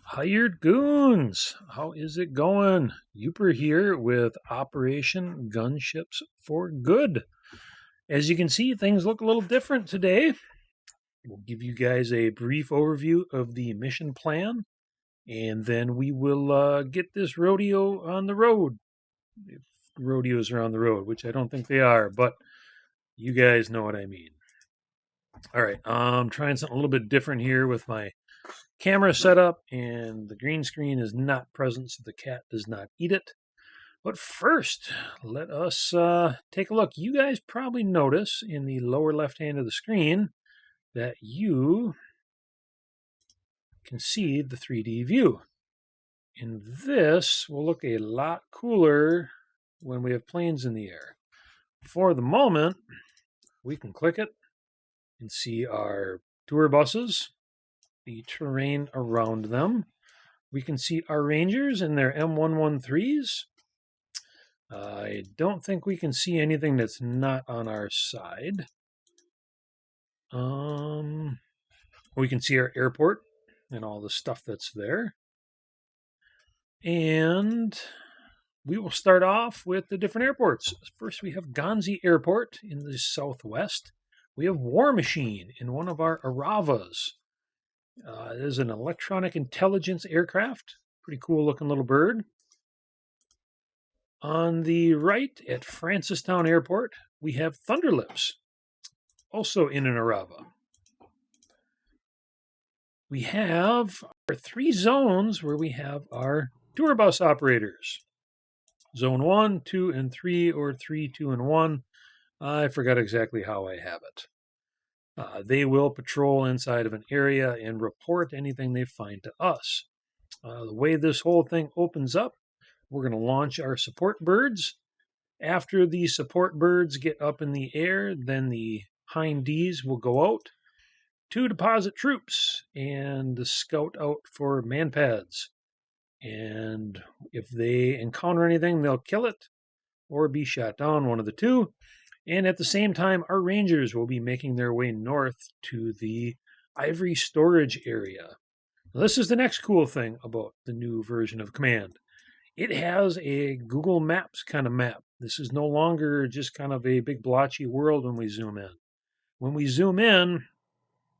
Hired Goons, how is it going? Uper here with Operation Gunships for Good. As you can see, things look a little different today. We'll give you guys a brief overview of the mission plan, and then we will get this rodeo on the road. If rodeos are on the road, which I don't think they are, but you guys know what I mean. All right, I'm trying something a little bit different here with my camera setup, and the green screen is not present, so the cat does not eat it. But first, let us take a look. You guys probably notice in the lower left hand of the screen that you can see the 3D view. And this will look a lot cooler when we have planes in the air. For the moment, we can click it and see our tour buses, the terrain around them. We can see our Rangers in their M113s. I don't think we can see anything that's not on our side. We can see our airport and all the stuff that's there. And we will start off with the different airports. First, we have Ganzi Airport in the southwest. We have War Machine in one of our Aravas. It is an electronic intelligence aircraft. Pretty cool looking little bird. On the right at Francistown Airport, we have Thunderlips, also in an Arava. We have our 3 zones where we have our tour bus operators. Zone 1, 2, and 3, or 3, 2, and 1. I forgot exactly how I have it. They will patrol inside of an area and report anything they find to us. The way this whole thing opens up, we're going to launch our support birds. After the support birds get up in the air, then the HINDs will go out to deposit troops and scout out for manpads. And if they encounter anything, they'll kill it or be shot down, one of the two. And at the same time, our Rangers will be making their way north to the Ivory storage area. Now, this is the next cool thing about the new version of Command. It has a Google Maps kind of map. This is no longer just kind of a big blotchy world when we zoom in. When we zoom in,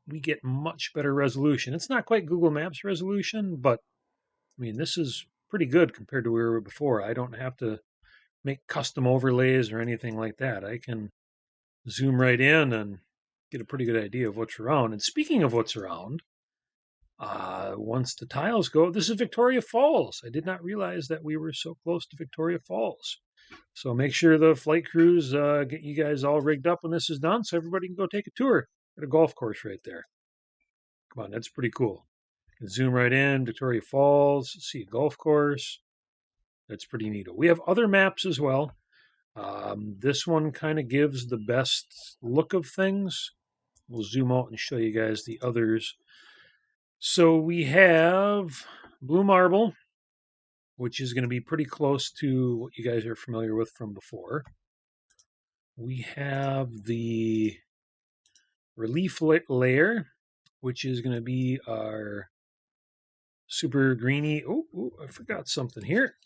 we get much better resolution. It's not quite Google Maps resolution, but I mean, this is pretty good compared to where we were before. I don't have to make custom overlays or anything like that. I can zoom right in and get a pretty good idea of what's around. And speaking of what's around, once the tiles go, this is Victoria Falls. I did not realize that we were so close to Victoria Falls. So make sure the flight crews get you guys all rigged up when this is done so everybody can go take a tour at a golf course right there. Come on, that's pretty cool. Zoom right in, Victoria Falls, see a golf course. That's pretty neat. We have other maps as well. This one kind of gives the best look of things. We'll zoom out and show you guys the others. So we have Blue Marble, which is going to be pretty close to what you guys are familiar with from before. We have the Relief Layer, which is going to be our super greeny. Oh, I forgot something here.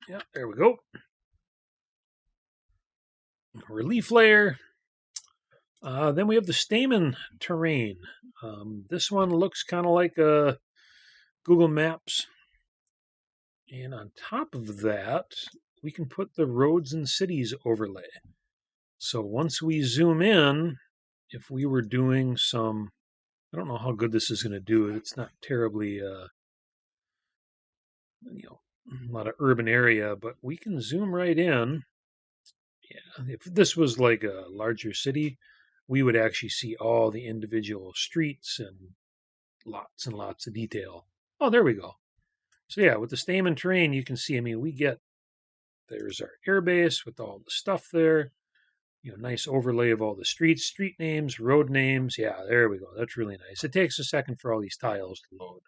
Yeah, there we go. Relief Layer. Then we have the Stamen terrain. This one looks kind of like a Google Maps. And on top of that, we can put the roads and cities overlay. So once we zoom in, if we were doing some, I don't know how good this is going to do. It's not terribly, a lot of urban area, but we can zoom right in. Yeah, if this was like a larger city, we would actually see all the individual streets and lots of detail. Oh, there we go. So yeah, with the Stamen terrain, you can see, I mean, there's our airbase with all the stuff there. Nice overlay of all the streets, street names, road names. Yeah, there we go. That's really nice. It takes a second for all these tiles to load.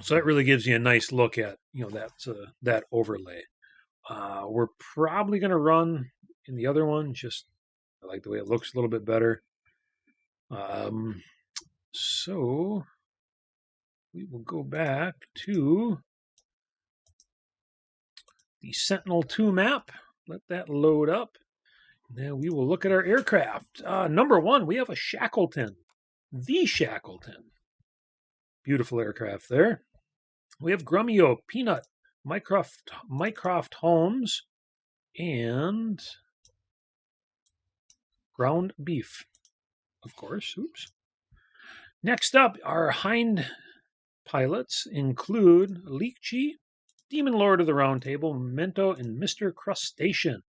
So that really gives you a nice look at, that overlay. We're probably going to run in the other one. Just I like the way it looks a little bit better. So we will go back to the Sentinel-2 map. Let that load up. Then we will look at our aircraft. Number one, we have a Shackleton. The Shackleton. Beautiful aircraft there. We have Grumio, Peanut, Mycroft Holmes, and ground beef, of course. Oops. Next up, our HIND pilots include Leakchi, Demon Lord of the Round Table, Memento, and Mr. Crustacean.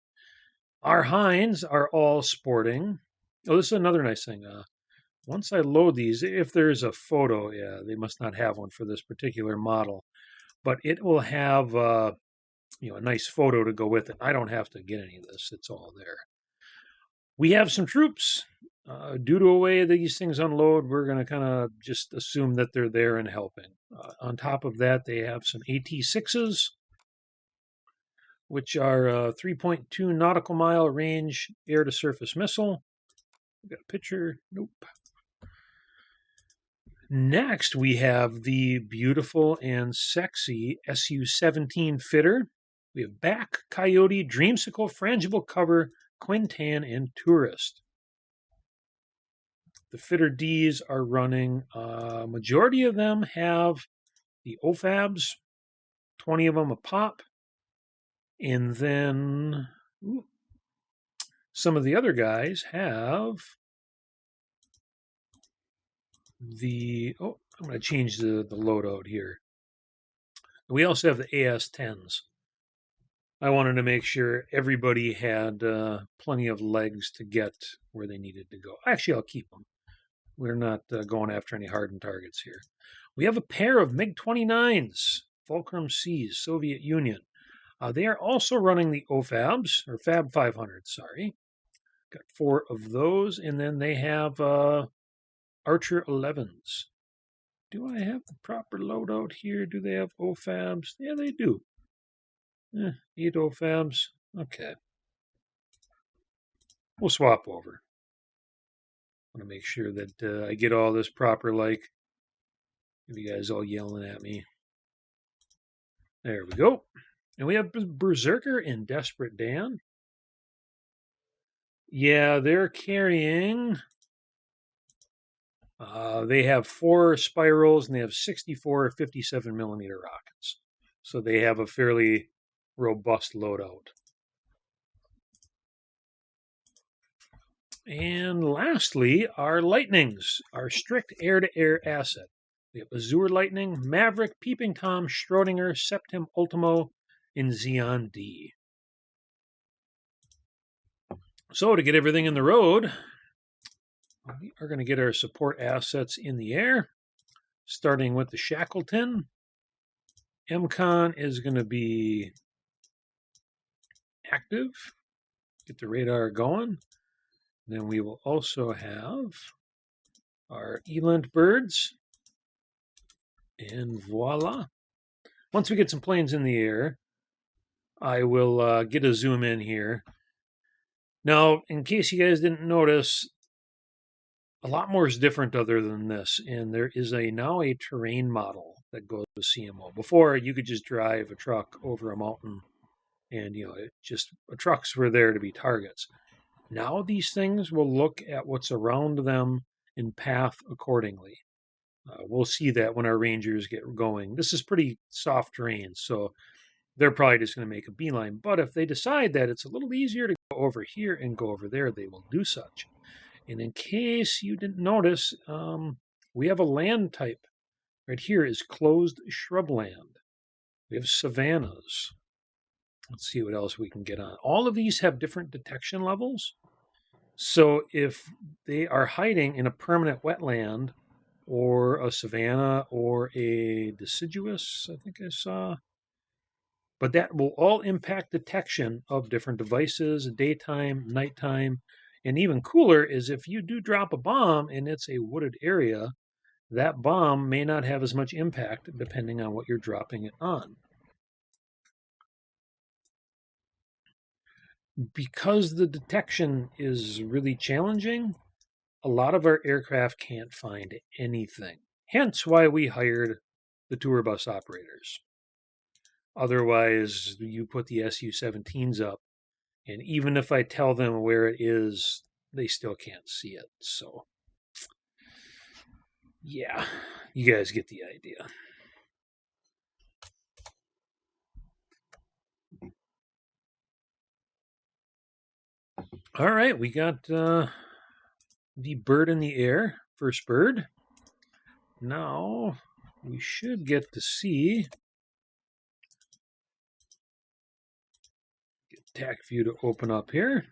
Our Hinds are all sporting. Oh, this is another nice thing. Once I load these, if there's a photo, yeah, they must not have one for this particular model, but it will have a nice photo to go with it. I don't have to get any of this; it's all there. We have some troops. Due to the way these things unload, we're going to kind of just assume that they're there and helping. On top of that, they have some AT-6s, which are 3.2 nautical mile range air-to-surface missile. Got a picture? Nope. Next, we have the beautiful and sexy Su-17 fitter. We have Back, Coyote, Dreamsicle, Frangible Cover, Quintan, and Tourist. The fitter Ds are running. Majority of them have the OFABs, 20 of them a pop. And then some of the other guys have I'm going to change the loadout here. We also have the AS-10s. I wanted to make sure everybody had plenty of legs to get where they needed to go. Actually, I'll keep them. We're not going after any hardened targets here. We have a pair of MiG-29s, Fulcrum C's, Soviet Union. They are also running the OFABs, or Fab 500, sorry. Got 4 of those, and then they have Archer 11s. Do I have the proper loadout here? Do they have OFABs? Yeah, they do. 8 OFABs. Okay. We'll swap over. I want to make sure that I get all this proper, like, you guys all yelling at me. There we go. And we have Berserker and Desperate Dan. Yeah, they're carrying... they have 4 spirals and they have 64 57 millimeter rockets. So they have a fairly robust loadout. And lastly, our Lightnings, our strict air-to-air asset. We have Azure Lightning, Maverick, Peeping Tom, Schrodinger, Septim Ultimo, and Xeon D. So to get everything in the road, we are going to get our support assets in the air, starting with the Shackleton. MCON is going to be active. Get the radar going. Then we will also have our Eland birds. And voila. Once we get some planes in the air, I will get a zoom in here. Now, in case you guys didn't notice, a lot more is different other than this. And there is now a terrain model that goes with CMO. Before, you could just drive a truck over a mountain and, trucks were there to be targets. Now these things will look at what's around them and path accordingly. We'll see that when our Rangers get going. This is pretty soft terrain, so they're probably just going to make a beeline. But if they decide that it's a little easier to go over here and go over there, they will do such. And in case you didn't notice, we have a land type. Right here is closed shrubland. We have savannas. Let's see what else we can get on. All of these have different detection levels. So if they are hiding in a permanent wetland or a savanna or a deciduous, I think I saw, but that will all impact detection of different devices, daytime, nighttime, and even cooler is if you do drop a bomb and it's a wooded area, that bomb may not have as much impact depending on what you're dropping it on. Because the detection is really challenging, a lot of our aircraft can't find anything. Hence why we hired the tour bus operators. Otherwise, you put the Su-17s up, and even if I tell them where it is, they still can't see it. So, yeah, you guys get the idea. All right, we got the bird in the air, first bird. Now we should get to see. Get TAC view to open up here.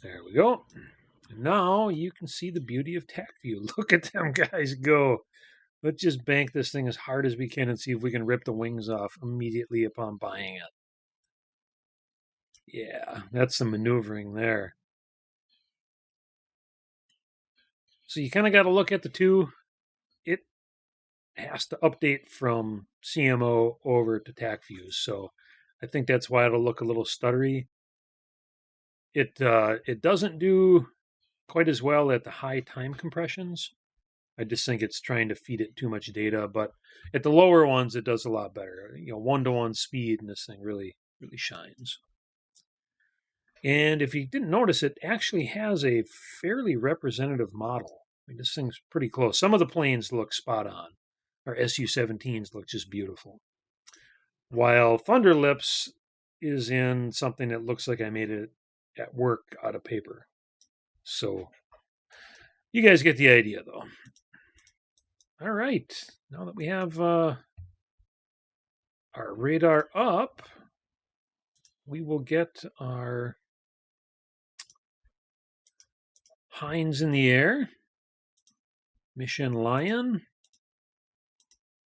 There we go. And now you can see the beauty of TAC view. Look at them guys go. Let's just bank this thing as hard as we can and see if we can rip the wings off immediately upon buying it. Yeah, that's some maneuvering there. So you kind of got to look at the two. It has to update from CMO over to TAC views. So I think that's why it'll look a little stuttery. It doesn't do quite as well at the high time compressions. I just think it's trying to feed it too much data, but at the lower ones, it does a lot better. 1-to-1 speed, and this thing really shines. And if you didn't notice, it actually has a fairly representative model. I mean, this thing's pretty close. Some of the planes look spot on. Our Su-17s look just beautiful. While Thunder Lips is in something that looks like I made it at work out of paper. So you guys get the idea, though. All right. Now that we have our radar up, we will get our HINDs in the air, Mission Lion,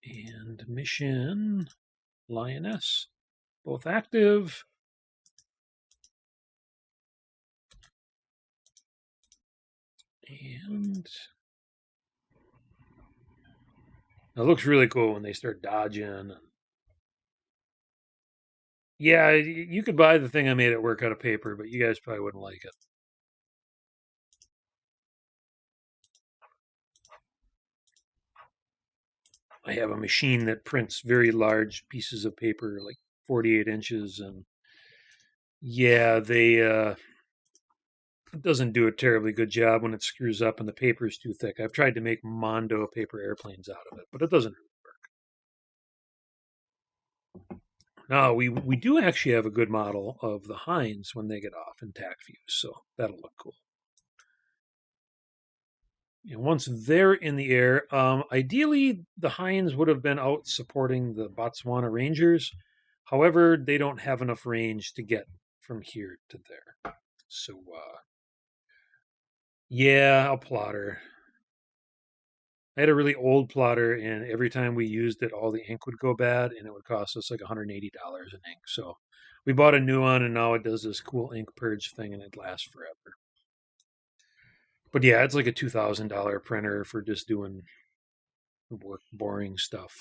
and Mission Lioness, both active. And it looks really cool when they start dodging. Yeah, you could buy the thing I made at work out of paper, but you guys probably wouldn't like it. I have a machine that prints very large pieces of paper, like 48 inches, and yeah, it doesn't do a terribly good job when it screws up and the paper is too thick. I've tried to make Mondo paper airplanes out of it, but it doesn't work. No, we do actually have a good model of the HINDs when they get off in TAC views, so that'll look cool. And once they're in the air, ideally the HINDs would have been out supporting the Botswana Rangers. However, they don't have enough range to get from here to there. So, yeah, a plotter. I had a really old plotter, and every time we used it, all the ink would go bad, and it would cost us like $180 in ink. So we bought a new one, and now it does this cool ink purge thing, and it lasts forever. But yeah, it's like a $2,000 printer for just doing work, boring stuff.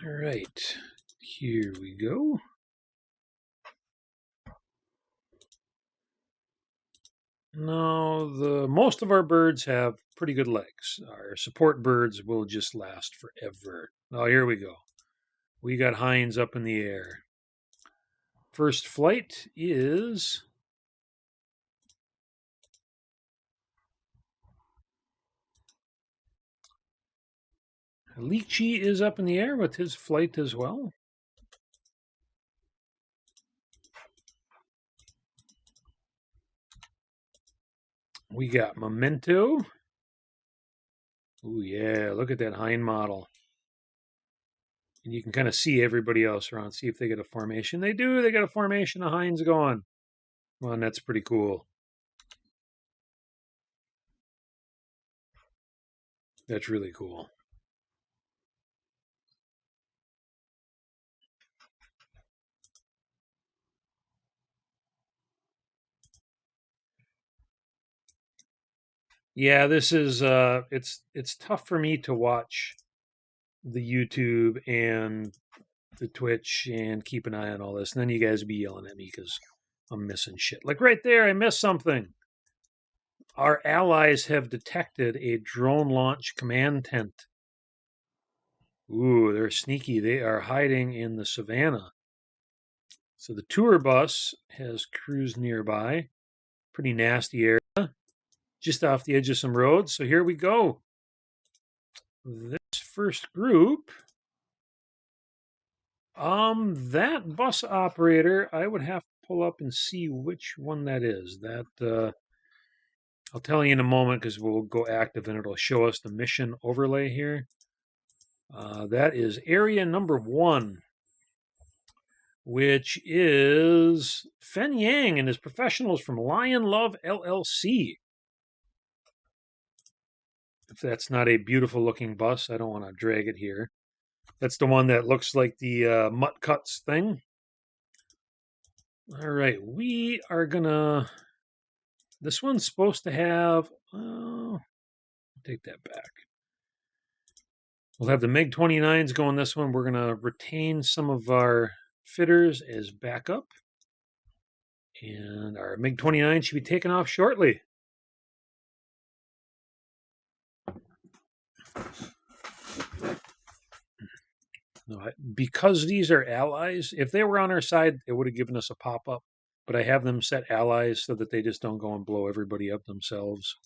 All right, here we go. Now, most of our birds have pretty good legs. Our support birds will just last forever. Now, here we go. We got HINDs up in the air. First flight is Lychee is up in the air with his flight as well. We got Memento. Oh yeah, look at that HIND model. And you can kind of see everybody else around, see if they get a formation. They do, they got a formation of HINDs going. Well, and that's pretty cool. That's really cool. Yeah, this is it's tough for me to watch the YouTube and the Twitch and keep an eye on all this. And then you guys be yelling at me because I'm missing shit. Like right there, I missed something. Our allies have detected a drone launch command tent. Ooh, they're sneaky. They are hiding in the savannah. So the tour bus has cruised nearby. Pretty nasty area. Just off the edge of some roads. So here we go. This first group. That bus operator, I would have to pull up and see which one that is. I'll tell you in a moment because we'll go active and it'll show us the mission overlay here. That is area number 1, which is Fen Yang and his professionals from Lion Love LLC. If that's not a beautiful looking bus, I don't want to drag it here. That's the one that looks like the Mutt Cuts thing. All right, we are gonna. This one's supposed to have. Take that back. We'll have the MiG-29s going this one. We're gonna retain some of our fitters as backup, and our MiG-29 should be taken off shortly. No, because these are allies, if they were on our side, it would have given us a pop-up. But I have them set allies so that they just don't go and blow everybody up themselves.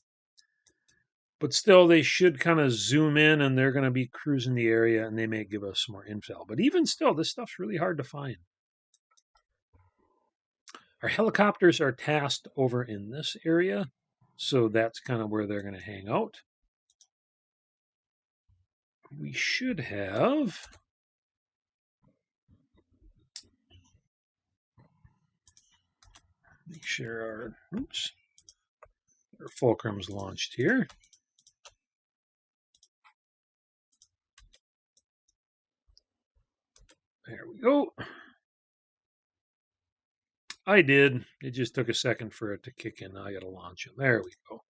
But still, they should kind of zoom in, and they're going to be cruising the area, and they may give us some more intel. But even still, this stuff's really hard to find. Our helicopters are tasked over in this area, so that's kind of where they're going to hang out. We should have... Make sure our fulcrum's launched here. There we go. I did. It just took a second for it to kick in. Now I got to launch it. There we go.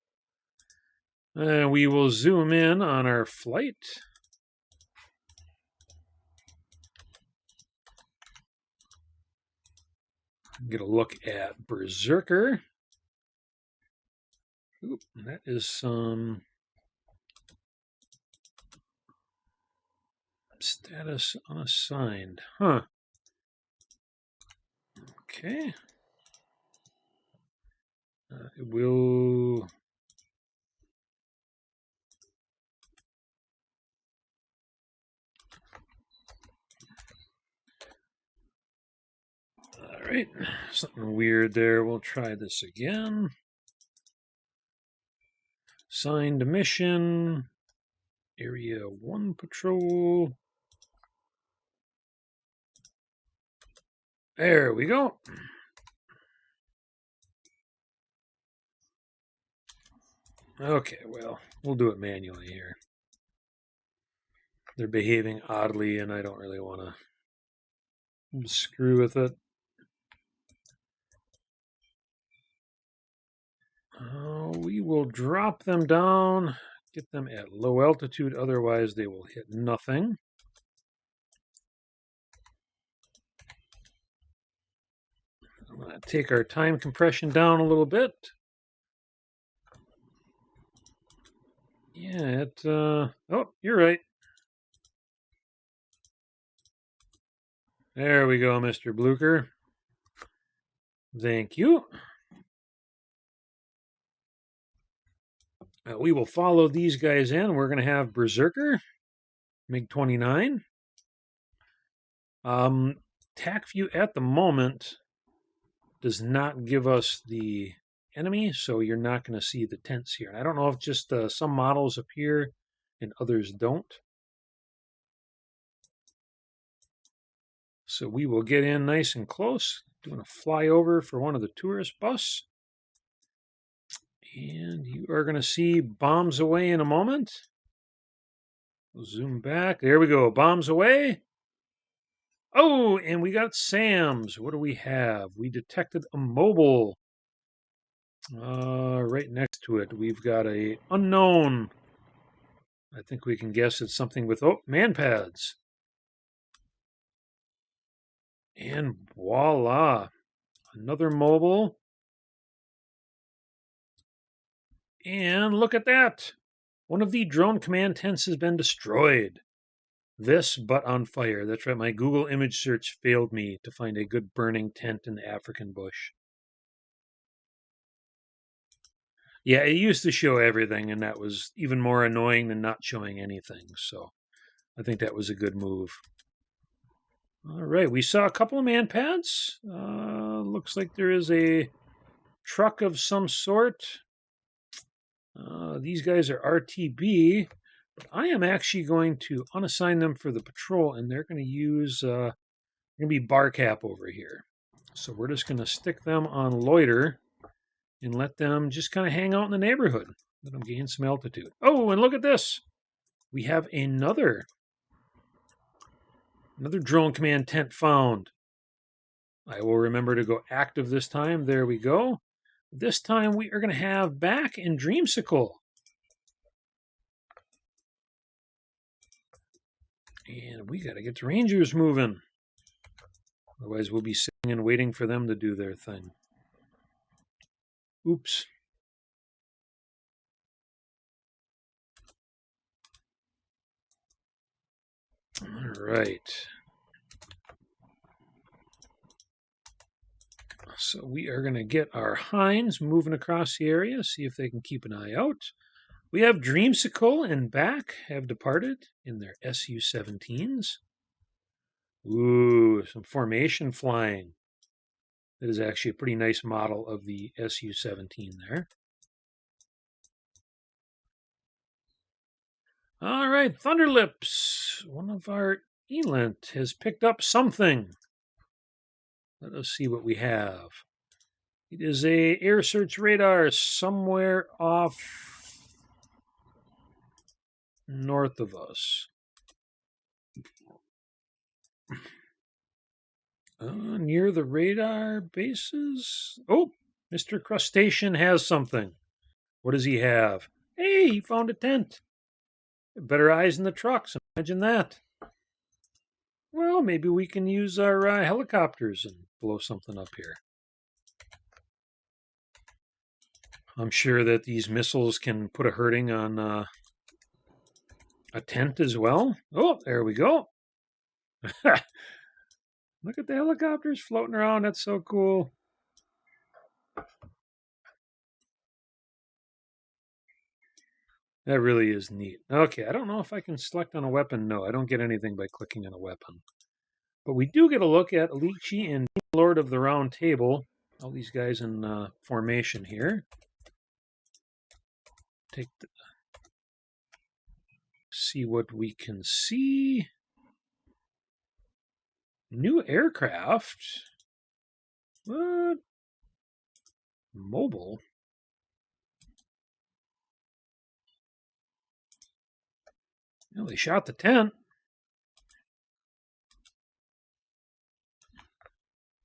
And we will zoom in on our flight. Get a look at Berserker. Oop, that is some status unassigned. Huh. Okay. It will... All right, something weird there. We'll try this again. Signed mission, Area 1 patrol. There we go. Okay, well, we'll do it manually here. They're behaving oddly, and I don't really want to screw with it. We will drop them down, get them at low altitude, otherwise they will hit nothing. I'm going to take our time compression down a little bit. Yeah, oh, you're right. There we go, Mr. Blucher. Thank you. We will follow these guys in. We're going to have Berserker, MiG-29. TAC view at the moment does not give us the enemy, so you're not going to see the tents here. And I don't know if just some models appear and others don't. So we will get in nice and close, doing a flyover for one of the tourist bus. And you are going to see bombs away in a moment. We'll zoom back. There we go. Bombs away. Oh, and we got SAMs. What do we have? We detected a mobile. Right next to it, we've got a unknown. I think we can guess it's something with, man pads. And voila, another mobile. And look at that. One of the drone command tents has been destroyed. This, but on fire. That's right, my Google image search failed me to find a good burning tent in the African bush. Yeah, it used to show everything, and that was even more annoying than not showing anything. So I think that was a good move. All right, we saw a couple of man pads. Looks like there is a truck of some sort. These guys are RTB, but I am actually going to unassign them for the patrol, and they're going to use going to be bar cap over here. So we're just going to stick them on loiter and let them just kind of hang out in the neighborhood. Let them gain some altitude. Oh, and look at this. We have another drone command tent found. I will remember to go active this time. There we go. This time we are going to have back in Dreamsicle. And we got to get the Rangers moving. Otherwise, we'll be sitting and waiting for them to do their thing. Oops. All right. So we are going to get our HINDs moving across the area, see if they can keep an eye out. We have Dreamsicle and back have departed in their Su-17s. Ooh, some formation flying. That is actually a pretty nice model of the Su-17 there. All right, Thunderlips. One of our Elent has picked up something. Let us see what we have. It is a air search radar somewhere off north of us. Near the radar bases. Oh, Mr. Crustacean has something. What does he have? Hey, he found a tent. Better eyes in the trucks. Imagine that. Well, maybe we can use our helicopters and blow something up here. I'm sure that these missiles can put a hurting on a tent as well. Oh, there we go. Look at the helicopters floating around. That's so cool. That really is neat. Okay, I don't know if I can select on a weapon. No, I don't get anything by clicking on a weapon. But we do get a look at Lychee and Lord of the Round Table. All these guys in formation here. See what we can see. New aircraft. What? Mobile. Well, they shot the tent.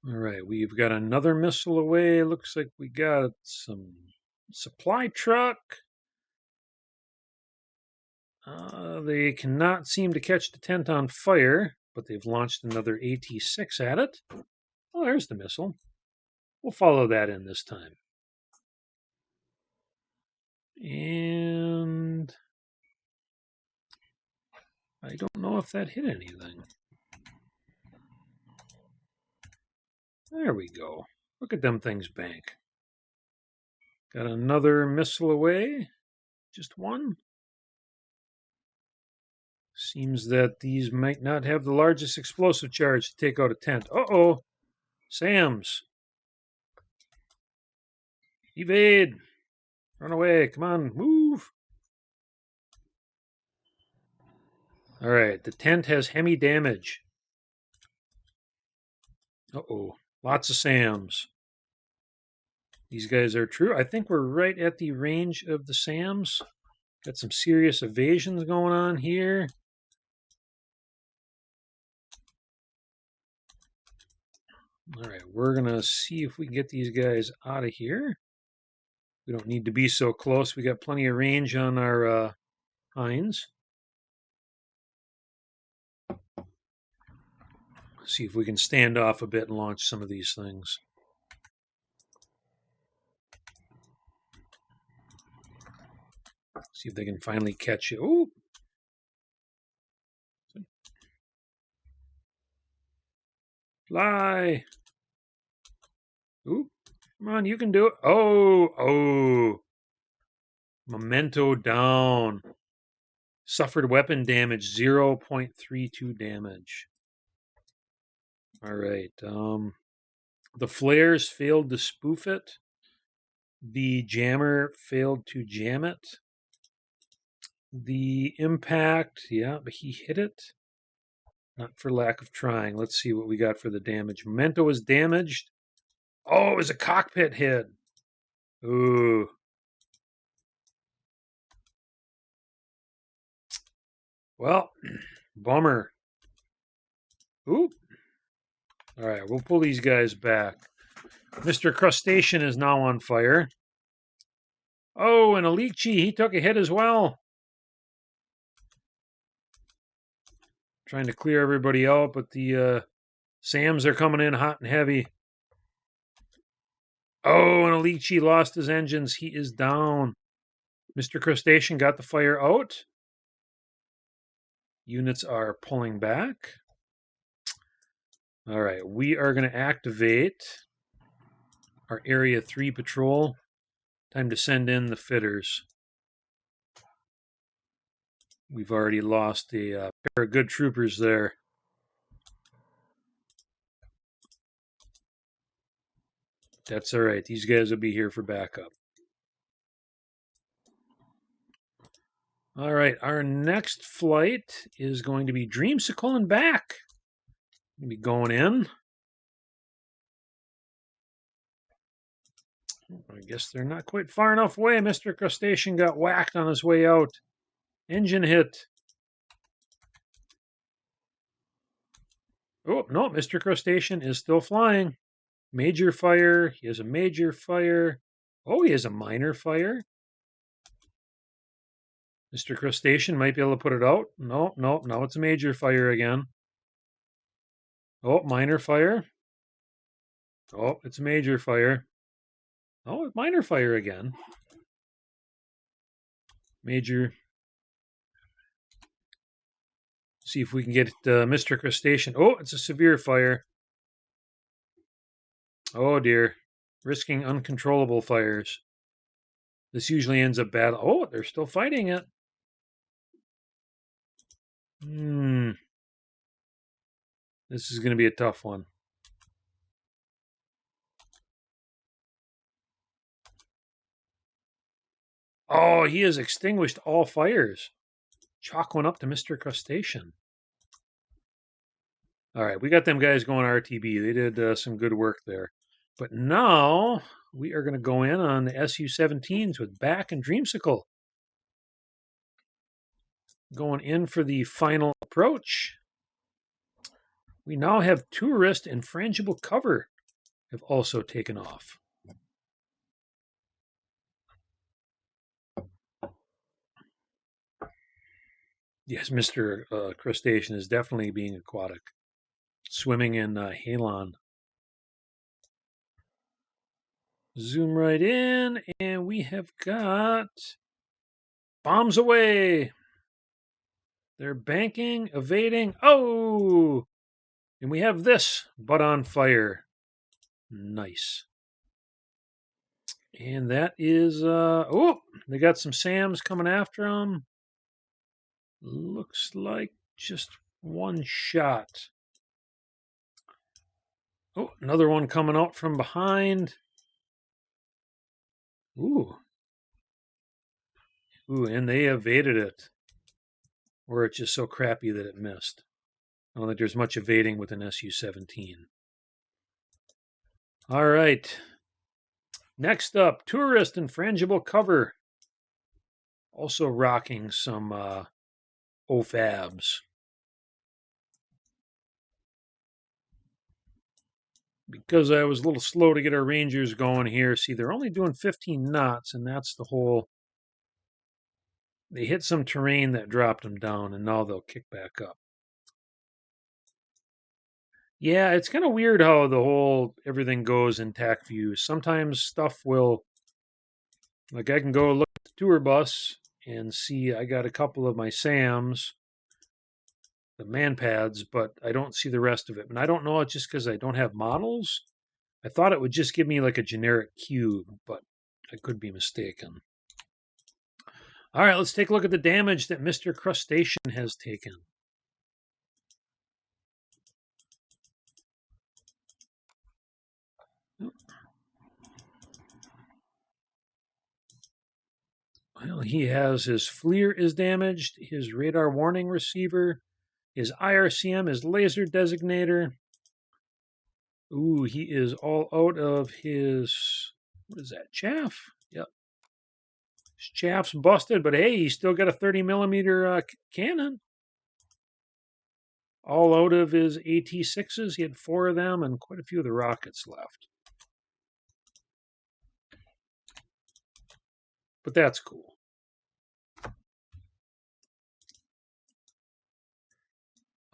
All right, we've got another missile away. Looks like we got some supply truck. They cannot seem to catch the tent on fire, but they've launched another AT-6 at it. Oh, there's the missile. We'll follow that in this time. And I don't know if that hit anything. There we go. Look at them things bank. Got another missile away. Just one. Seems that these might not have the largest explosive charge to take out a tent. Uh-oh. Sam's. Evade. Run away. Come on. Move. All right. The tent has Hemi damage. Uh-oh. Lots of Sams. These guys are true. I think we're right at the range of the Sams. Got some serious evasions going on here. All right, we're going to see if we can get these guys out of here. We don't need to be so close. We got plenty of range on our HINDs. See if we can stand off a bit and launch some of these things. See if they can finally catch you. Ooh. Fly. Ooh. Come on, you can do it. Oh. Memento down. Suffered weapon damage, 0.32 damage. All right. The flares failed to spoof it. The jammer failed to jam it. The impact, yeah, but he hit it. Not for lack of trying. Let's see what we got for the damage. Memento is damaged. Oh, it was a cockpit hit. Ooh. Well, bummer. Ooh. All right, we'll pull these guys back. Mr. Crustacean is now on fire. Oh, and Alichi, he took a hit as well. Trying to clear everybody out, but the Sams are coming in hot and heavy. Oh, and Alichi lost his engines. He is down. Mr. Crustacean got the fire out. Units are pulling back. All right, we are going to activate our Area 3 patrol. Time to send in the fitters. We've already lost a pair of good troopers there. That's all right. These guys will be here for backup. All right, our next flight is going to be Dreamsicle and back. We'll be going in. I guess they're not quite far enough away. Mr. Crustacean got whacked on his way out. Engine hit. Oh, no, Mr. Crustacean is still flying. Major fire. He has a major fire. Oh, he has a minor fire. Mr. Crustacean might be able to put it out. No, now it's a major fire again. Oh, minor fire. Oh, it's a major fire. Oh, minor fire again. Major. See if we can get Mr. Crustacean. Oh, it's a severe fire. Oh, dear. Risking uncontrollable fires. This usually ends up bad. Oh, they're still fighting it. This is going to be a tough one. Oh, he has extinguished all fires. Chalk one up to Mr. Crustacean. All right, we got them guys going RTB. They did some good work there. But now we are going to go in on the Su-17s with Back and Dreamsicle. Going in for the final approach. We now have Tourist and Frangible Cover have also taken off. Yes, Mr. Crustacean is definitely being aquatic. Swimming in Halon. Zoom right in, and we have got bombs away. They're banking, evading. Oh! And we have this, butt on fire. Nice. And that is, oh, they got some SAMs coming after them. Looks like just one shot. Oh, another one coming out from behind. Ooh. Ooh, and they evaded it. Or it's just so crappy that it missed. I don't think there's much evading with an Su-17. All right. Next up, Tourist and Frangible Cover. Also rocking some OFABs. Because I was a little slow to get our Rangers going here. See, they're only doing 15 knots, and that's the whole... They hit some terrain that dropped them down, and now they'll kick back up. Yeah, it's kind of weird how the whole everything goes in TAC view. Sometimes stuff will, like I can go look at the tour bus and see I got a couple of my SAMs, the man pads, but I don't see the rest of it. And I don't know, it's just because I don't have models. I thought it would just give me like a generic cube, but I could be mistaken. All right, let's take a look at the damage that Mr. Crustacean has taken. Well, he has his FLIR is damaged, his radar warning receiver, his IRCM, his laser designator. Ooh, he is all out of his, what is that, chaff? Yep. His chaff's busted, but hey, he's still got a 30 millimeter cannon. All out of his AT-6s. He had 4 of them and quite a few of the rockets left. But that's cool.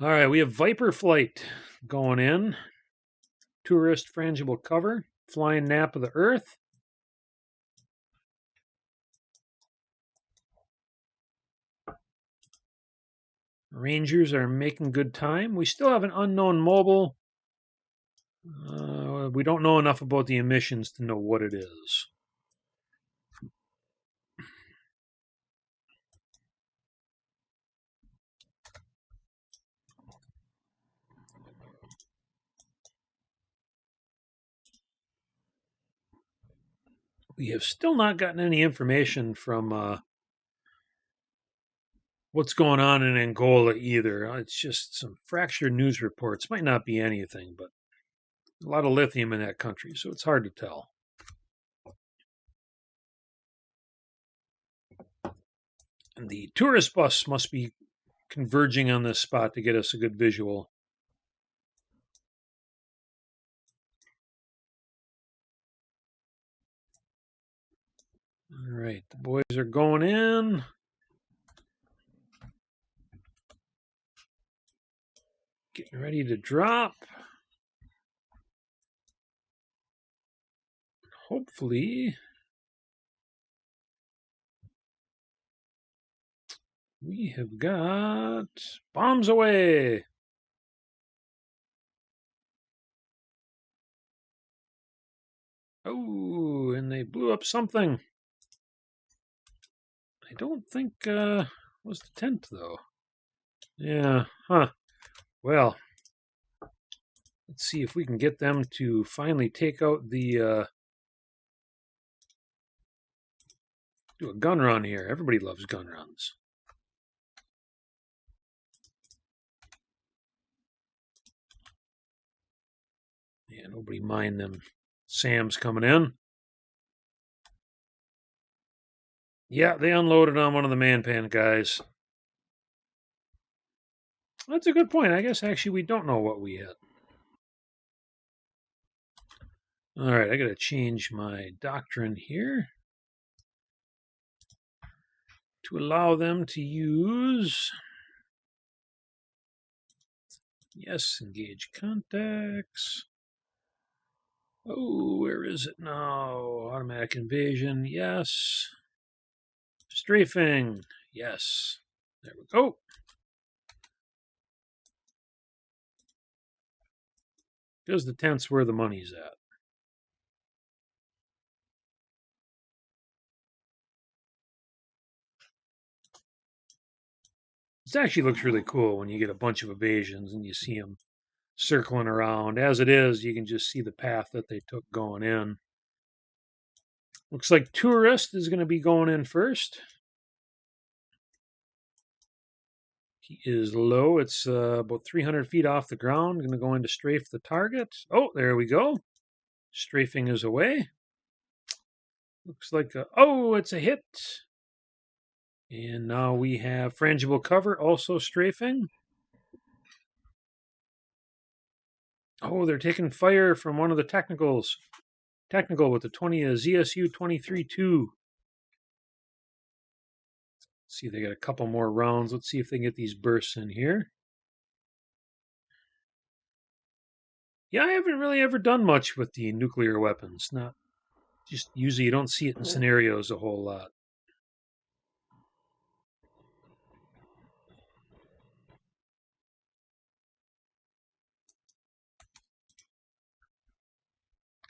All right, we have Viper Flight going in. Tourist frangible cover. Flying nap of the Earth. Rangers are making good time. We still have an unknown mobile. We don't know enough about the emissions to know what it is. We have still not gotten any information from what's going on in Angola either. It's just some fractured news reports. Might not be anything, but a lot of lithium in that country, so it's hard to tell. And the tourist bus must be converging on this spot to get us a good visual. All right, the boys are going in. Getting ready to drop. Hopefully, we have got bombs away. Oh, and they blew up something. I don't think was the tent though. Yeah, huh. Well, let's see if we can get them to finally take out the do a gun run here. Everybody loves gun runs. Yeah, nobody mind them SAMs coming in. Yeah, they unloaded on one of the man-pan guys. That's a good point. I guess actually we don't know what we hit. All right, I got to change my doctrine here to allow them to use. Yes, engage contacts. Oh, where is it now? Automatic invasion, yes. Strafing, yes. There we go. Because the tent's where the money's at. This actually looks really cool when you get a bunch of evasions and you see them circling around. As it is, you can just see the path that they took going in. Looks like Tourist is going to be going in first. He is low. It's about 300 feet off the ground. Going to go in to strafe the target. Oh, there we go. Strafing is away. Looks like it's a hit. And now we have frangible cover also strafing. Oh, they're taking fire from one of the technicals. Technical with the 20 ZSU 23-2. See, they got a couple more rounds. Let's see if they can get these bursts in here. Yeah, I haven't really ever done much with the nuclear weapons. Not just usually you don't see it in scenarios a whole lot.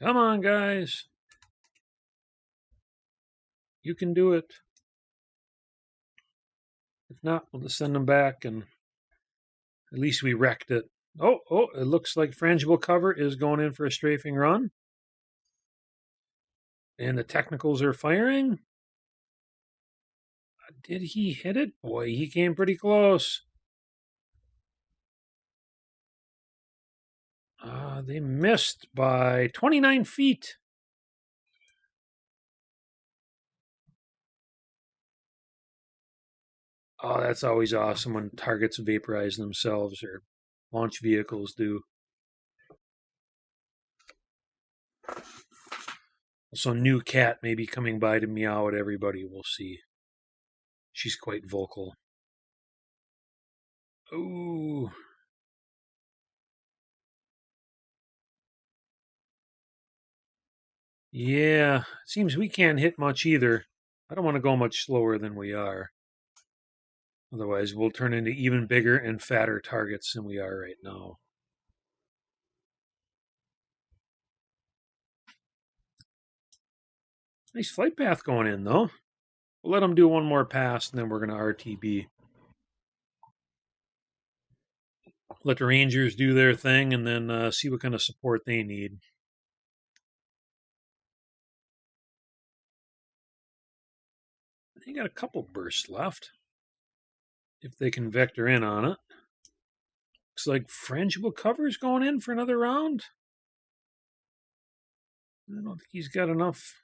Come on, guys. You can do it. If not, we'll just send them back, and at least we wrecked it. Oh, it looks like frangible cover is going in for a strafing run. And the technicals are firing. Did he hit it? Boy, he came pretty close. They missed by 29 feet. Oh, that's always awesome when targets vaporize themselves or launch vehicles do. Also, new cat may be coming by to meow at everybody. We'll see. She's quite vocal. Ooh. Yeah, it seems we can't hit much either. I don't want to go much slower than we are. Otherwise, we'll turn into even bigger and fatter targets than we are right now. Nice flight path going in, though. We'll let them do one more pass, and then we're going to RTB. Let the Rangers do their thing, and then see what kind of support they need. They got a couple bursts left. If they can vector in on it. Looks like frangible cover is going in for another round. I don't think he's got enough.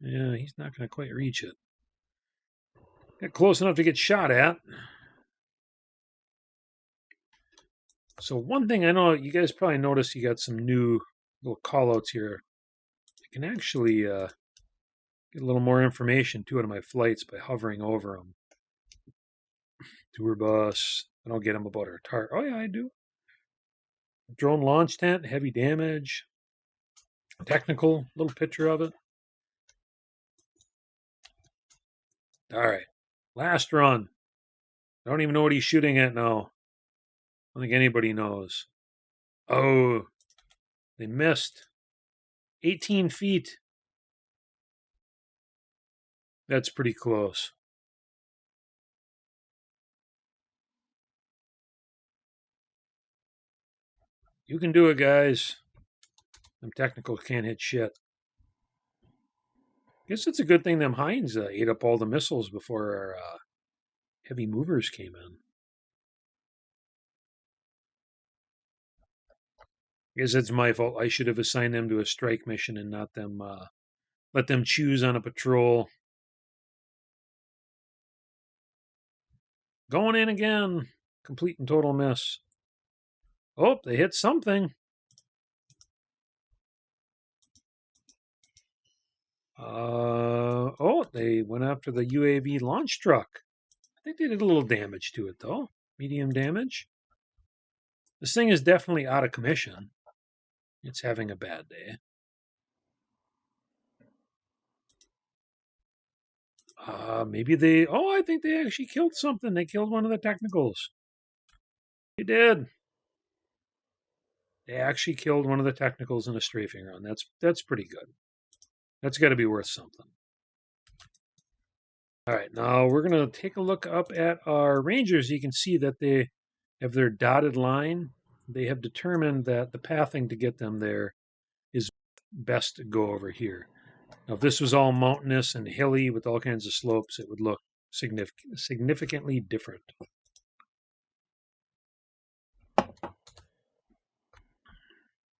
Yeah, he's not going to quite reach it. Got close enough to get shot at. So one thing I know, you guys probably noticed you got some new little callouts here. I can actually get a little more information too out of my flights by hovering over them. Tour bus. I don't get them about our target. Oh yeah, I do. Drone launch tent, heavy damage. Technical, little picture of it. All right, last run. I don't even know what he's shooting at now. I don't think anybody knows. Oh, they missed. 18 feet. That's pretty close. You can do it, guys. Them technicals can't hit shit. Guess it's a good thing them Hinds ate up all the missiles before our heavy movers came in. I guess it's my fault. I should have assigned them to a strike mission and not them let them choose on a patrol. Going in again. Complete and total miss. Oh, they hit something. They went after the UAV launch truck. I think they did a little damage to it, though. Medium damage. This thing is definitely out of commission. It's having a bad day. Maybe they... Oh, I think they actually killed something. They killed one of the technicals. They did. They actually killed one of the technicals in a strafing run. That's pretty good. That's got to be worth something. All right, now we're going to take a look up at our Rangers. You can see that they have their dotted line. They have determined that the pathing to get them there is best to go over here. Now, if this was all mountainous and hilly with all kinds of slopes, it would look significantly different.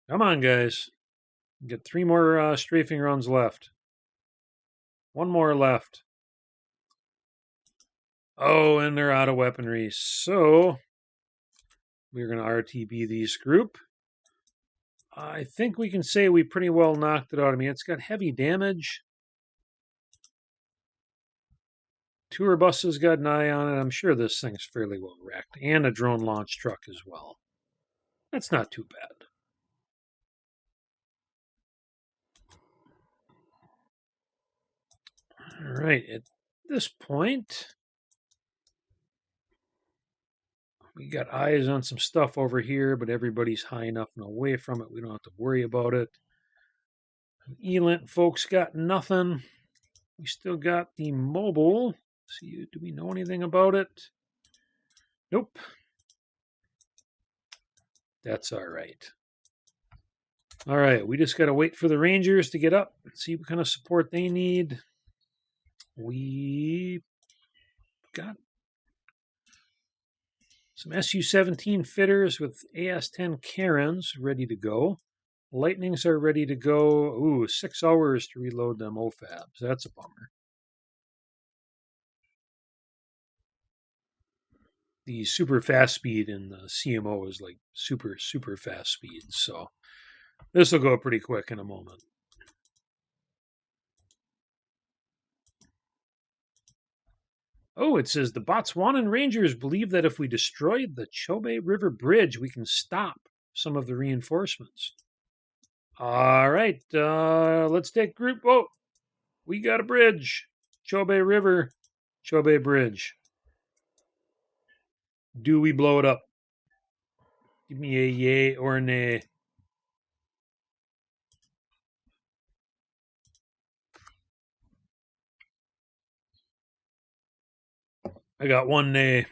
Come on, guys. Get 3 more strafing runs left. 1 more left. Oh, and they're out of weaponry. So we're going to RTB these group. I think we can say we pretty well knocked it out. I mean, it's got heavy damage. Tour bus has got an eye on it. I'm sure this thing's fairly well wrecked. And a drone launch truck as well. That's not too bad. All right, at this point, we got eyes on some stuff over here, but everybody's high enough and away from it. We don't have to worry about it. Elint folks got nothing. We still got the mobile. See, do we know anything about it? Nope. That's all right. All right, we just got to wait for the Rangers to get up, see what kind of support they need. We got some SU-17 fitters with AS-10 Karens ready to go. Lightnings are ready to go. Ooh, 6 hours to reload them OFABs. That's a bummer. The super fast speed in the CMO is like super, super fast speed. So this will go pretty quick in a moment. Oh, it says the Botswanan Rangers believe that if we destroy the Chobe River Bridge, we can stop some of the reinforcements. All right, let's take group. Oh, we got a bridge. Chobe River, Chobe Bridge. Do we blow it up? Give me a yay or a nay. I got one nay.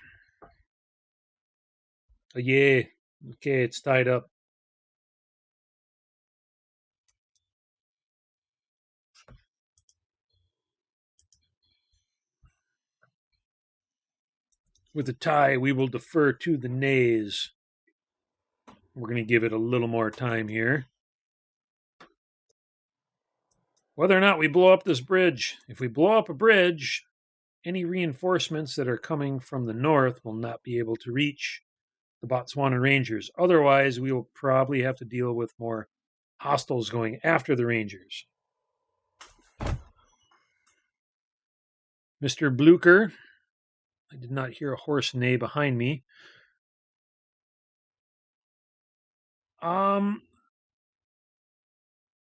A yay. Okay, it's tied up. With a tie, we will defer to the nays. We're going to give it a little more time here. Whether or not we blow up this bridge. If we blow up a bridge, any reinforcements that are coming from the north will not be able to reach the Botswana Rangers. Otherwise, we will probably have to deal with more hostiles going after the Rangers. Mr. Blucher. I did not hear a horse neigh behind me.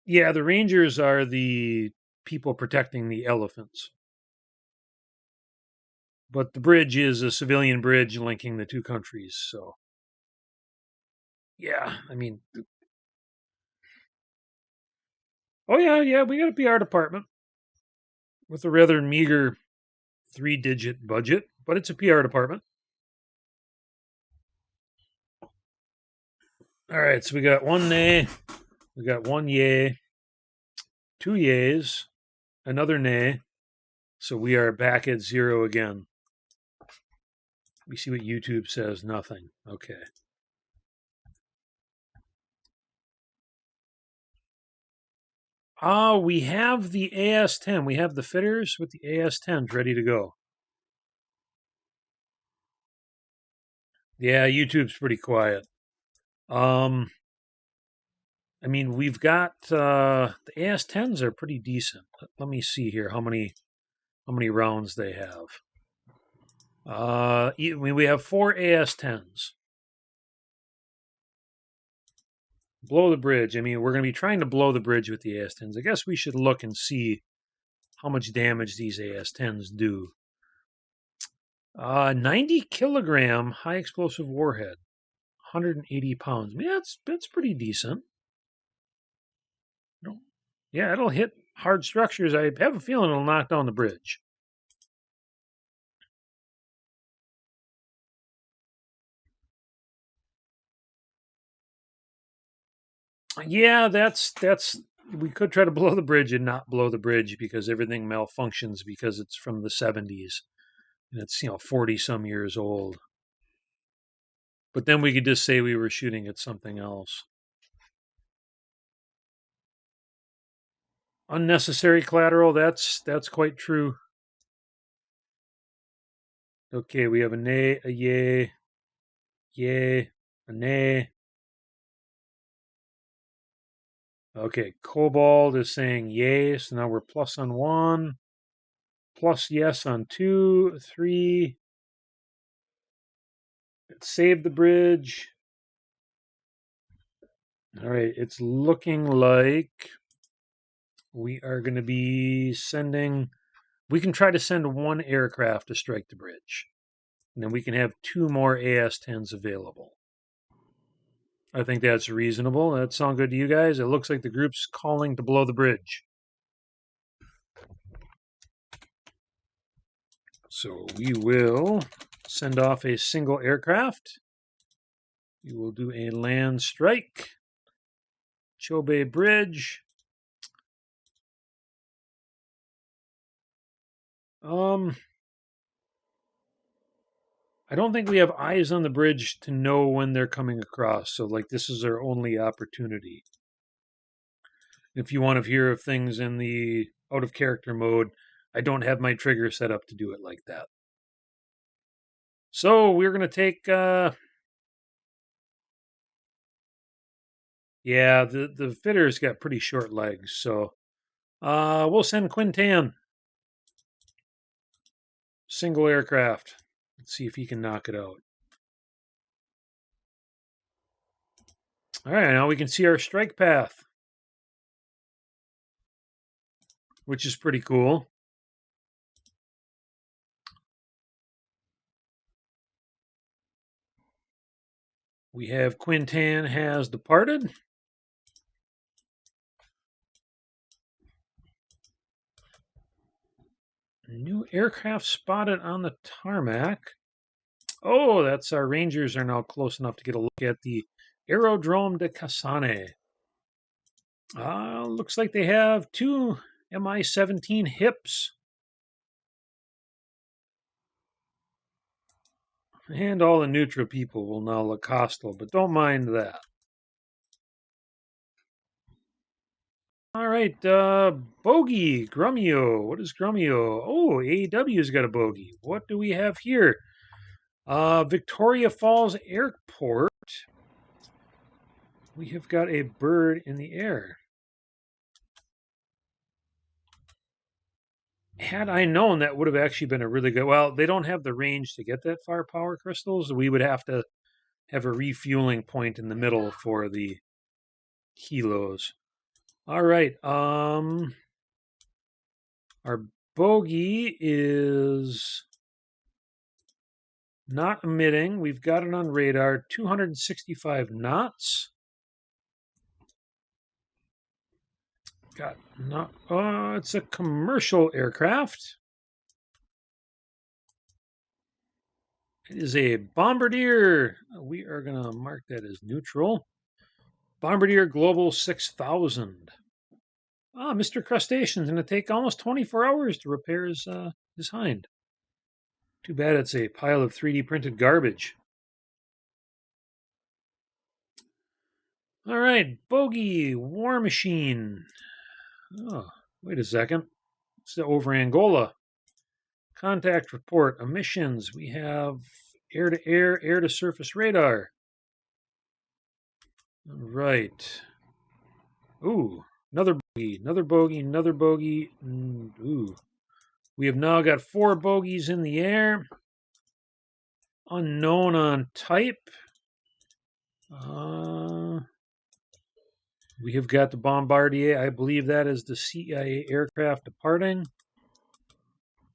Yeah, the Rangers are the people protecting the elephants. But the bridge is a civilian bridge linking the two countries, so yeah, I mean, oh yeah, we got a PR department with a rather meager 3-digit budget, but it's a PR department. All right, so we got one nay, we got one yay, 2 yays, another nay. So we are back at 0 again. We see what YouTube says. Nothing. Okay. We have the AS-10. We have the fitters with the AS-10s ready to go. Yeah, YouTube's pretty quiet. I mean, we've got the AS-10s are pretty decent. Let me see here how many rounds they have. We have 4 AS-10s. Blow the bridge. I mean, we're going to be trying to blow the bridge with the AS-10s. I guess we should look and see how much damage these AS-10s do. 90 kilogram high explosive warhead, 180 pounds. I mean, that's pretty decent. Yeah, it'll hit hard structures. I have a feeling it'll knock down the bridge. Yeah, that's we could try to blow the bridge and not blow the bridge because everything malfunctions because it's from the 70s and it's 40 some years old. But then we could just say we were shooting at something else. Unnecessary collateral, that's quite true. Okay, we have a nay, a yay, yay, a nay. Okay, Cobalt is saying yay, so now we're plus on 1, plus yes on 2, 3. Let's save the bridge. All right, it's looking like we are going to be sending We can try to send one aircraft to strike the bridge. And then we can have 2 more AS-10s available. I think that's reasonable. That sound good to you guys? It looks like the group's calling to blow the bridge. So we will send off a single aircraft. We will do a land strike. Chobe Bridge. I don't think we have eyes on the bridge to know when they're coming across. So, like, this is our only opportunity. If you want to hear of things in the out of character mode, I don't have my trigger set up to do it like that. So we're going to take... yeah, the fitter's got pretty short legs. So we'll send Quintan. Single aircraft. Let's see if he can knock it out. All right, now we can see our strike path, which is pretty cool. We have Quintan has departed. New aircraft spotted on the tarmac. Oh, that's our Rangers are now close enough to get a look at the Aerodrome de Cassane. Looks like they have 2 Mi-17 hips. And all the neutral people will now look hostile, but don't mind that. All right, bogey, Grumio. What is Grumio? Oh, AEW's got a bogey. What do we have here? Victoria Falls Airport. We have got a bird in the air. Had I known, that would have actually been a really good... Well, they don't have the range to get that firepower crystals. We would have to have a refueling point in the middle for the kilos. All right. Our bogey is not emitting. We've got it on radar. 265 knots. Got not. It's a commercial aircraft. It is a Bombardier. We are going to mark that as neutral. Bombardier Global 6000. Mr. Crustacean's going to take almost 24 hours to repair his hind. Too bad it's a pile of 3D printed garbage. All right, bogey, War Machine. Oh, wait a second. It's over Angola. Contact report, emissions. We have air-to-air, air-to-surface radar. All right. Ooh, another bogey, another bogey, another bogey. Ooh. We have now got 4 bogeys in the air. Unknown on type. We have got the Bombardier. I believe that is the CIA aircraft departing.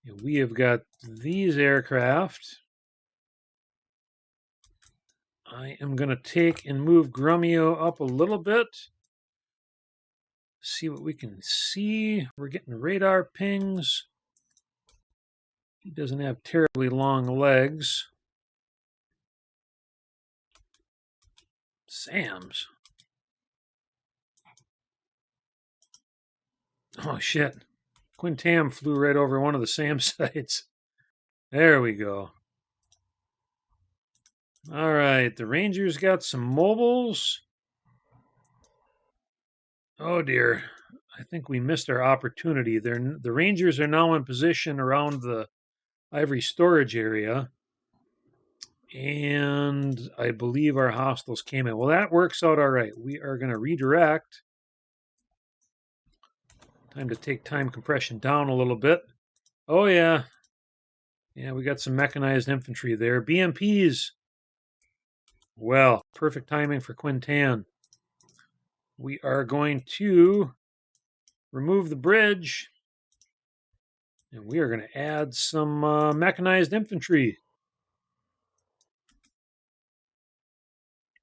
And we have got these aircraft. I am going to take and move Grumio up a little bit. See what we can see. We're getting radar pings. He doesn't have terribly long legs. SAMs. Oh, shit. Quintam flew right over one of the SAM sites. There we go. All right, the Rangers got some mobiles. Oh, dear. I think we missed our opportunity. The Rangers are now in position around the Ivory storage area. And I believe our hostiles came in. Well, that works out all right. We are going to redirect. Time to take time compression down a little bit. Oh, yeah. Yeah, we got some mechanized infantry there. BMPs. Well, perfect timing for Quintan. We are going to remove the bridge And we are going to add some mechanized infantry.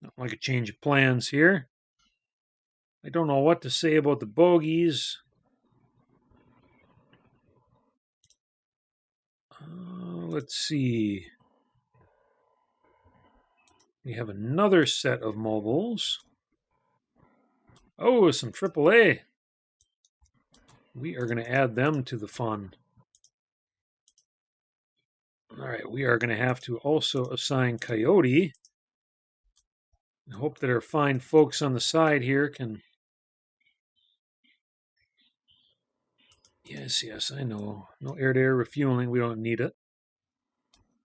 Not like a change of plans here. I don't know what to say about the bogies. Let's see. We have another set of mobiles. Oh, some AAA. We are going to add them to the fun. All right, we are going to have to also assign Coyote. I hope that our fine folks on the side here can... Yes, I know. No air-to-air refueling. We don't need it.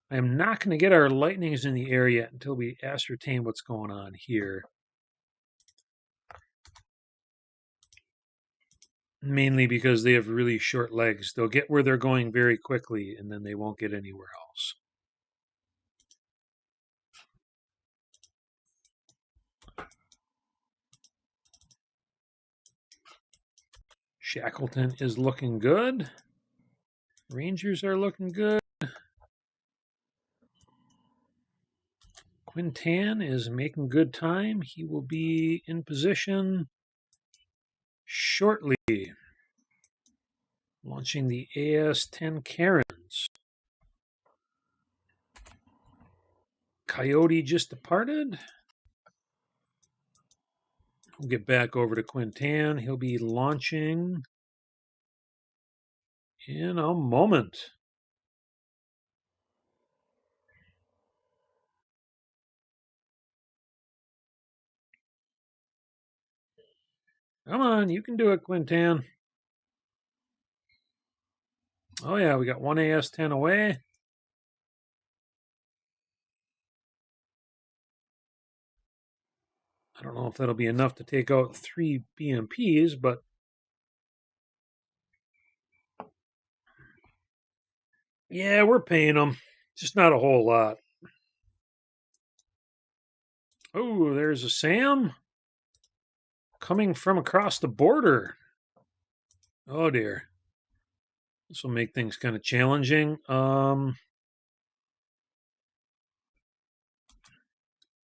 I am not going to get our lightnings in the air yet until we ascertain what's going on here. Mainly because they have really short legs. They'll get where they're going very quickly, and then they won't get anywhere else. Shackleton is looking good. Rangers are looking good. Quintan is making good time. He will be in position shortly. Launching the AS-10 Karens. Coyote just departed. We'll get back over to Quintan. He'll be launching in a moment. Come on, you can do it, Quintan. Oh yeah, we got one AS-10 away. I don't know if that'll be enough to take out 3 BMPs, but yeah, we're paying them. Just not a whole lot. Oh, there's a Sam coming from across the border. Oh dear. This will make things kind of challenging.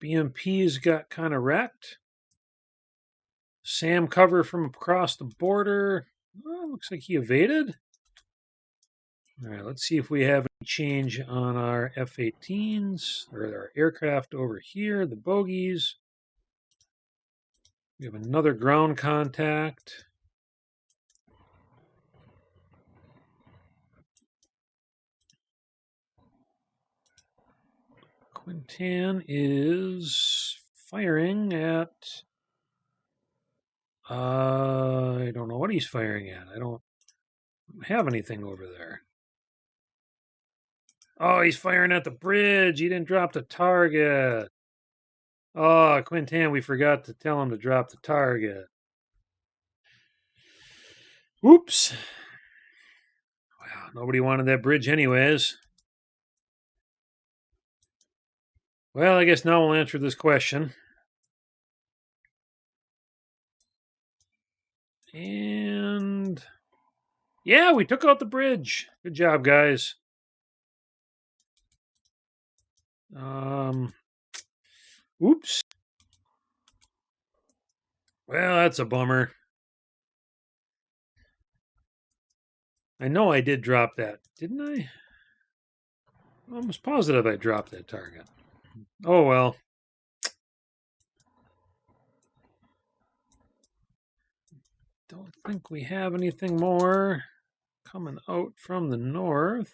BMP's got kind of wrecked. Sam cover from across the border. Oh, looks like he evaded. All right, let's see if we have any change on our F-18s or our aircraft over here, the bogies. We have another ground contact. Quintan is firing at... I don't know what he's firing at. I don't have anything over there. Oh, he's firing at the bridge. He didn't drop the target. Oh, Quintan, we forgot to tell him to drop the target. Oops. Wow, nobody wanted that bridge anyways. Well, I guess now we'll answer this question. And yeah, we took out the bridge. Good job, guys. Oops. Well, that's a bummer. I know I did drop that, didn't I? I'm almost positive I dropped that target. Oh well. Don't think we have anything more coming out from the north.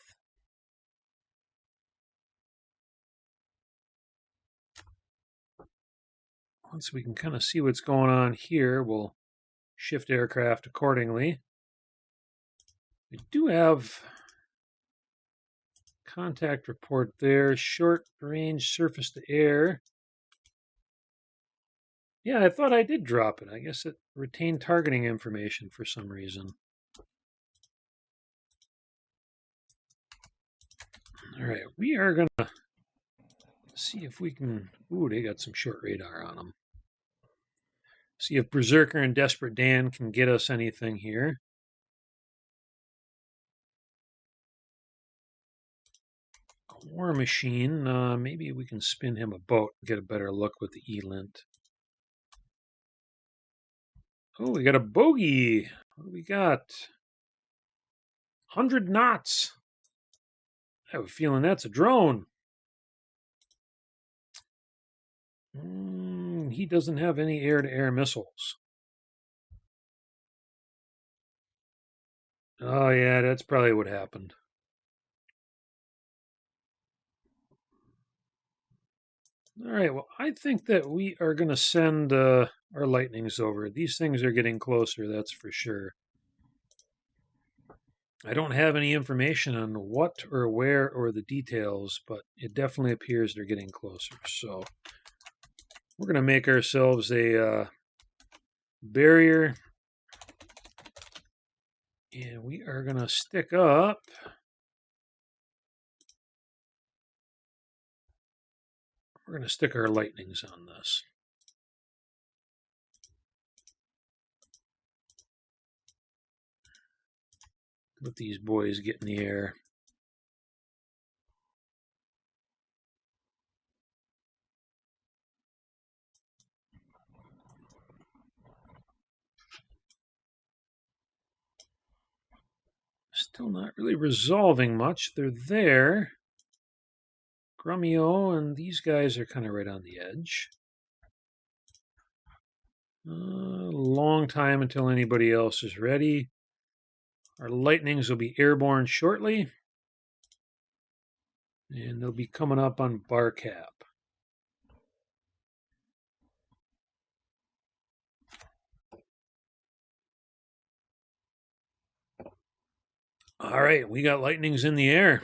Once we can kind of see what's going on here, we'll shift aircraft accordingly. We do have contact report there, short range surface to air. Yeah, I thought I did drop it. I guess it retained targeting information for some reason. All right, we are going to see if we can... Ooh, they got some short radar on them. See if Berserker and Desperate Dan can get us anything here. War Machine. Maybe we can spin him a boat and get a better look with the E-lint. Oh, we got a bogey. What do we got? 100 knots. I have a feeling that's a drone. He doesn't have any air-to-air missiles. Oh, yeah, that's probably what happened. All right, well, I think that we are going to send our lightnings over. These things are getting closer, that's for sure. I don't have any information on what or where or the details, but it definitely appears they're getting closer. So we're going to make ourselves a barrier, and we are going to stick up we're going to stick our lightnings on this. Let these boys get in the air. Still not really resolving much. They're there. Grumio and these guys are kind of right on the edge. A long time until anybody else is ready. Our lightnings will be airborne shortly. And they'll be coming up on bar cap. All right, we got lightnings in the air.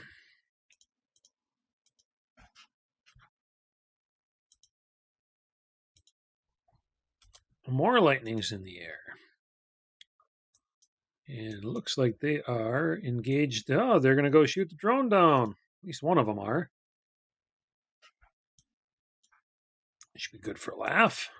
More lightnings in the air. And it looks like they are engaged. Oh, they're going to go shoot the drone down. At least one of them are. It should be good for a laugh.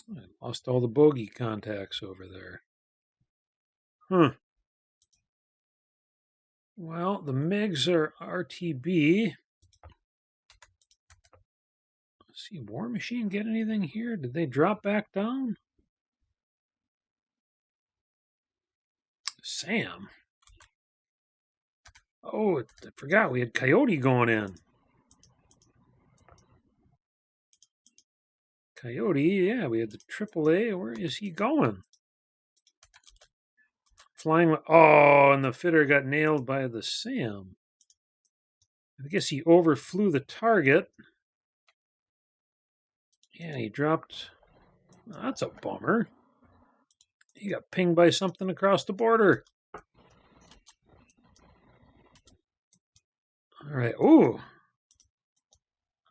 I lost all the bogey contacts over there. Well, the MiGs are RTB. Let's see, War Machine get anything here? Did they drop back down? Sam. Oh, I forgot we had Coyote going in. Coyote, yeah, we had the AAA. Where is he going? Flying. Oh, and the fitter got nailed by the Sam. I guess he overflew the target. Yeah, he dropped. Oh, that's a bummer. He got pinged by something across the border. All right. Ooh.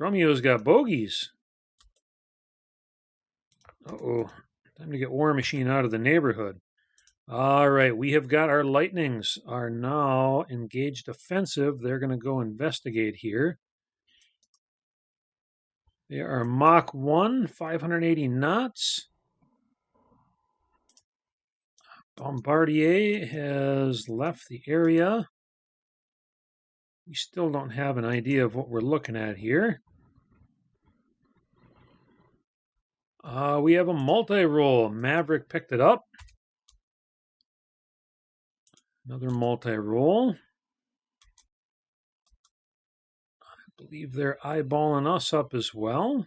Romeo's got bogeys. Uh-oh. Time to get War Machine out of the neighborhood. All right. We have got our lightnings are now engaged offensive. They're going to go investigate here. They are Mach 1, 580 knots. Bombardier has left the area. We still don't have an idea of what we're looking at here. We have a multi-roll. Maverick picked it up. Another multi-roll. I believe they're eyeballing us up as well.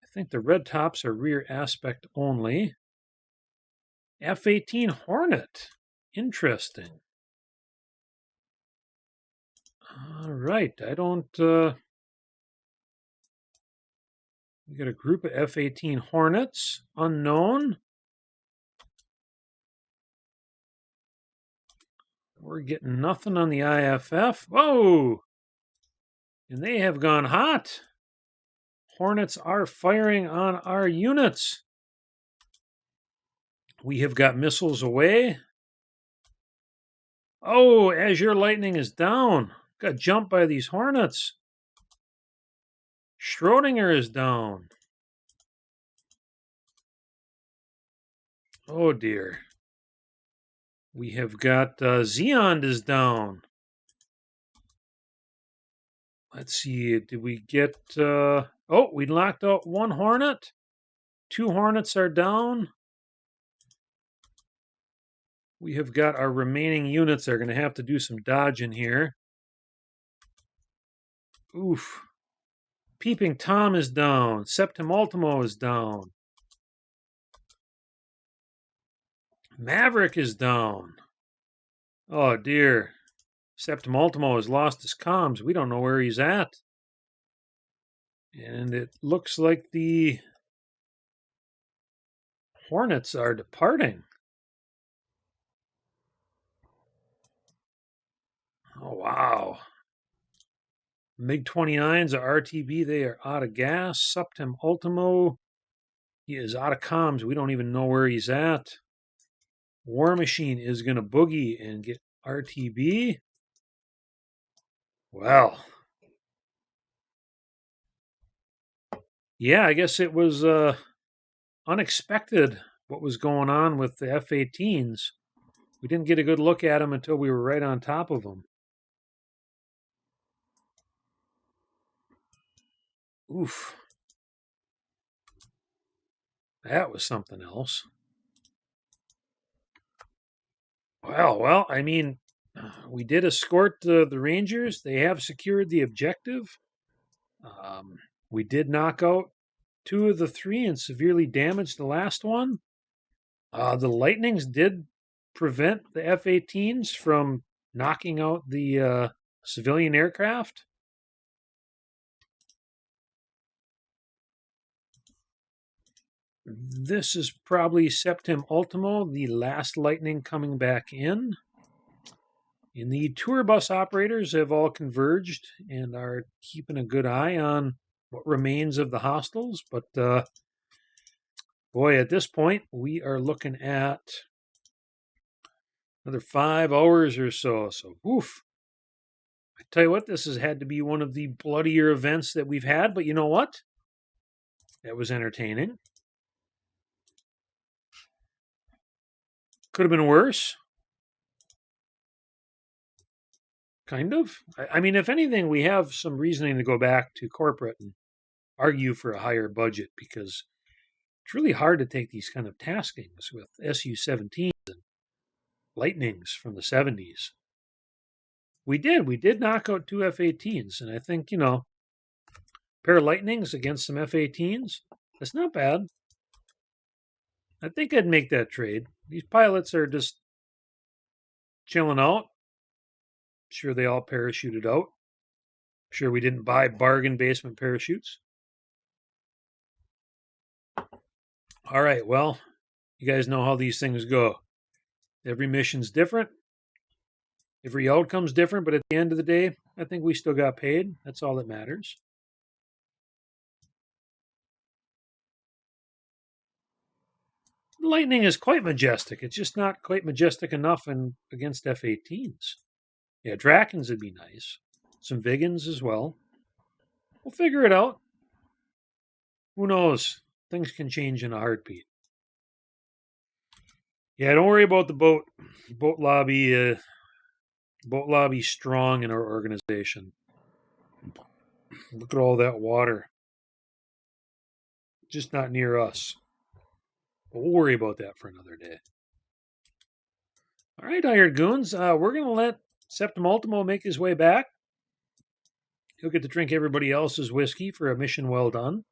I think the red tops are rear aspect only. F-18 Hornet. Interesting. All right. I don't... We got a group of F-18 Hornets. Unknown. We're getting nothing on the IFF. Whoa! And they have gone hot. Hornets are firing on our units. We have got missiles away. Oh, Azure Lightning is down. Got jumped by these Hornets. Schrodinger is down. Oh dear. We have got Xeon is down. Let's see. Did we get? Oh, we knocked out one Hornet. Two Hornets are down. We have got our remaining units. They're going to have to do some dodging here. Oof. Peeping Tom is down. Septim Ultimo is down. Maverick is down. Oh dear. Septim Ultimo has lost his comms. We don't know where he's at. And it looks like the Hornets are departing. Oh, wow. MiG-29s are RTB. They are out of gas. Septim Ultimo, he is out of comms. We don't even know where he's at. War Machine is going to boogie and get RTB. Well, yeah, I guess it was unexpected what was going on with the F-18s. We didn't get a good look at them until we were right on top of them. Oof. That was something else. Well, I mean, we did escort the Rangers. They have secured the objective. We did knock out two of the three and severely damage the last one. The Lightnings did prevent the F-18s from knocking out the civilian aircraft. This is probably Septim Ultimo, the last Lightning coming back in. And the tour bus operators have all converged and are keeping a good eye on what remains of the hostiles. But boy, at this point, we are looking at another 5 hours or so. So, oof. I tell you what, this has had to be one of the bloodier events that we've had. But you know what? That was entertaining. Could have been worse. Kind of. I mean, if anything, we have some reasoning to go back to corporate and argue for a higher budget because it's really hard to take these kind of taskings with Su-17s and Lightnings from the 70s. We did knock out two F-18s, and I think, a pair of Lightnings against some F-18s, that's not bad. I think I'd make that trade. These pilots are just chilling out. Sure, they all parachuted out. Sure, we didn't buy bargain basement parachutes. All right, well, you guys know how these things go. Every mission's different. Every outcome's different, but at the end of the day, I think we still got paid. That's all that matters. Lightning is quite majestic. It's just not quite majestic enough against F-18s. Yeah, Drakens would be nice. Some Vigans as well. We'll figure it out. Who knows? Things can change in a heartbeat. Yeah, don't worry about the boat. Boat lobby strong in our organization. Look at all that water. Just not near us. But we'll worry about that for another day. All right, hired goons. We're going to let Septim Ultimo make his way back. He'll get to drink everybody else's whiskey for a mission well done.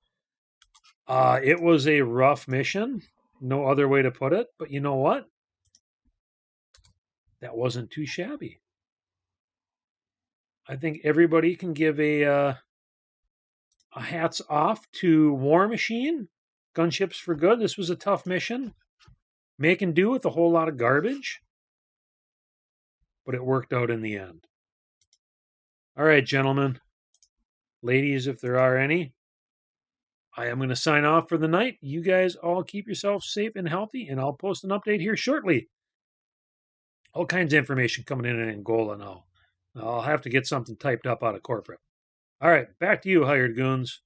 It was a rough mission. No other way to put it. But you know what? That wasn't too shabby. I think everybody can give a hats off to War Machine. Gunships for good. This was a tough mission. Making do with a whole lot of garbage. But it worked out in the end. All right, gentlemen. Ladies, if there are any. I am going to sign off for the night. You guys all keep yourselves safe and healthy, and I'll post an update here shortly. All kinds of information coming in Angola now. I'll have to get something typed up out of corporate. All right, back to you, hired goons.